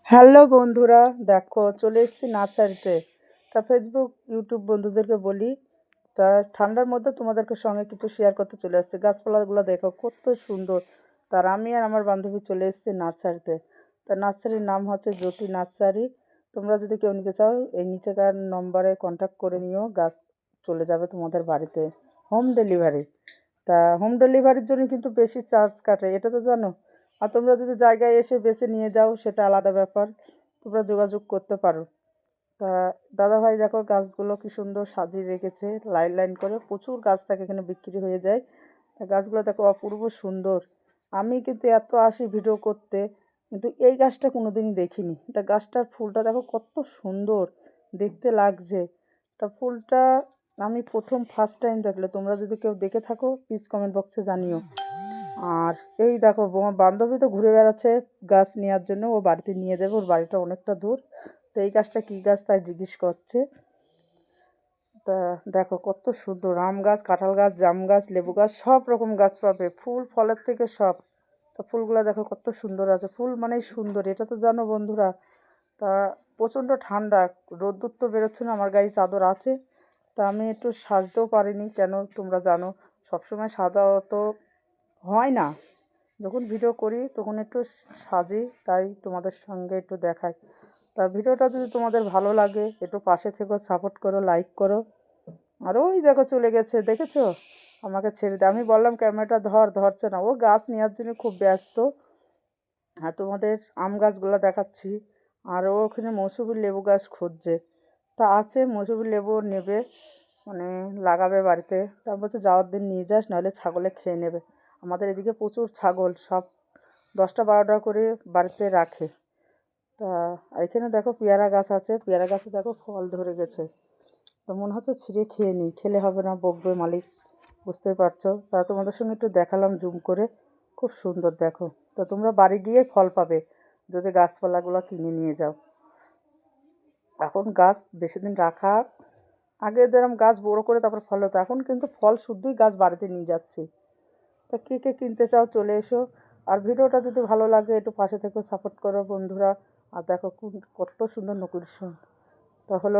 Hello বন্ধুরা, দেখো চলে এসেছি নার্সারিতে। তা ফেসবুক ইউটিউব বন্ধুদেরকে বলি, তা ঠান্ডার মধ্যে তোমাদেরকে সঙ্গে কিছু শেয়ার করতে চলে আসছে। গাছপালাগুলো দেখো কত সুন্দর। তার আমি আর আমার বান্ধবী চলে এসেছি নার্সারিতে। তা নার্সারির নাম হচ্ছে জ্যোতি নার্সারি। তোমরা যদি কেউ নিতে চাও এই নিচেকার নম্বরে কন্ট্যাক্ট করে নিও, গাছ চলে যাবে তোমাদের বাড়িতে হোম ডেলিভারি। তা হোম ডেলিভারির জন্য কিন্তু বেশি চার্জ কাটে, এটা তো জানো। আর তোমরা যদি জায়গায় এসে বেছে নিয়ে যাও সেটা আলাদা ব্যাপার, তোমরা যোগাযোগ করতে পারো। তা দাদাভাই দেখো গাছগুলো কি সুন্দর সাজিয়ে রেখেছে লাইন লাইন করে, প্রচুর গাছ থাকে এখানে, বিক্রি হয়ে যায়। তা গাছগুলো দেখো অপূর্ব সুন্দর। আমি কিন্তু এত আসি ভিডিও করতে, কিন্তু এই গাছটা কোনো দিনই দেখিনি। তা গাছটার ফুলটা দেখো কত সুন্দর দেখতে লাগছে। তা ফুলটা আমি প্রথম ফার্স্ট টাইম দেখলে, তোমরা যদি কেউ দেখে থাকো প্লিজ কমেন্ট বক্সে জানিও। আর এই দেখো আমার বান্ধবী তো ঘুরে বেড়াচ্ছে গাছ নেওয়ার জন্য, ও বাড়িতে নিয়ে যাবে, ওর বাড়িটা অনেকটা দূর। তো এই গাছটা কী গাছ তাই জিজ্ঞেস করছে। তা দেখো কত সুন্দর, আম গাছ, কাঁঠাল গাছ, জাম গাছ, লেবু গাছ, সব রকম গাছ পাবে, ফুল ফলের থেকে সব। তা ফুলগুলো দেখো কত সুন্দর আছে, ফুল মানেই সুন্দর, এটা তো জানো বন্ধুরা। তা প্রচণ্ড ঠান্ডা, রোদ্দুর তো বেরোচ্ছে না, আমার গায়ে চাদর আছে। তা আমি একটু সাজতেও পারিনি, কেন তোমরা জানো সবসময় সাজাও তো হয় না, যখন ভিডিও করি তখন একটু সাজি, তাই তোমাদের সঙ্গে একটু দেখাই। তা ভিডিওটা যদি তোমাদের ভালো লাগে একটু পাশে থেকেও সাপোর্ট করো, লাইক করো। আর ওই দেখো চলে গেছে, দেখেছো আমাকে ছেড়ে দে, আমি বললাম ক্যামেরাটা ধরছে না, ও গাছ নেওয়ার জন্য খুব ব্যস্ত। আর তোমাদের আম গাছগুলো দেখাচ্ছি। আর ও ওখানে মৌসুমী লেবু গাছ খুঁজছে। তা আছে মৌসুমী লেবু নেবে, মানে লাগাবে বাড়িতে। তা বলছে যাওয়ার দিন নিয়ে যাস, নাহলে ছাগলে খেয়ে নেবে। আমাদের এদিকে প্রচুর ছাগল, সব 10টা 12টা করে বাড়িতে রাখে। তা এখানে দেখো পেয়ারা গাছ আছে, পেয়ারা গাছে দেখো ফল ধরে গেছে। তো মনে হচ্ছে ছিঁড়ে খেয়ে নিই, খেলে হবে না, বকবে মালিক, বুঝতেই পারছো। তা তোমাদের সঙ্গে একটু দেখালাম জুম করে, খুব সুন্দর দেখো। তো তোমরা বাড়ি গিয়ে ফল পাবে যদি গাছপালাগুলো কিনে নিয়ে যাও। এখন গাছ বেশি দিন রাখা, আগে যেরকম গাছ বড়ো করে তারপর ফল হতো, এখন কিন্তু ফল শুদ্ধই গাছ বাড়িতে নিয়ে যাচ্ছি। তা কে কে কিনতে চাও চলে এসো। আর ভিডিওটা যদি ভালো লাগে একটু পাশে থেকে সাপোর্ট করো বন্ধুরা। আর দেখো কত সুন্দর লোকেশন। তা হলো না।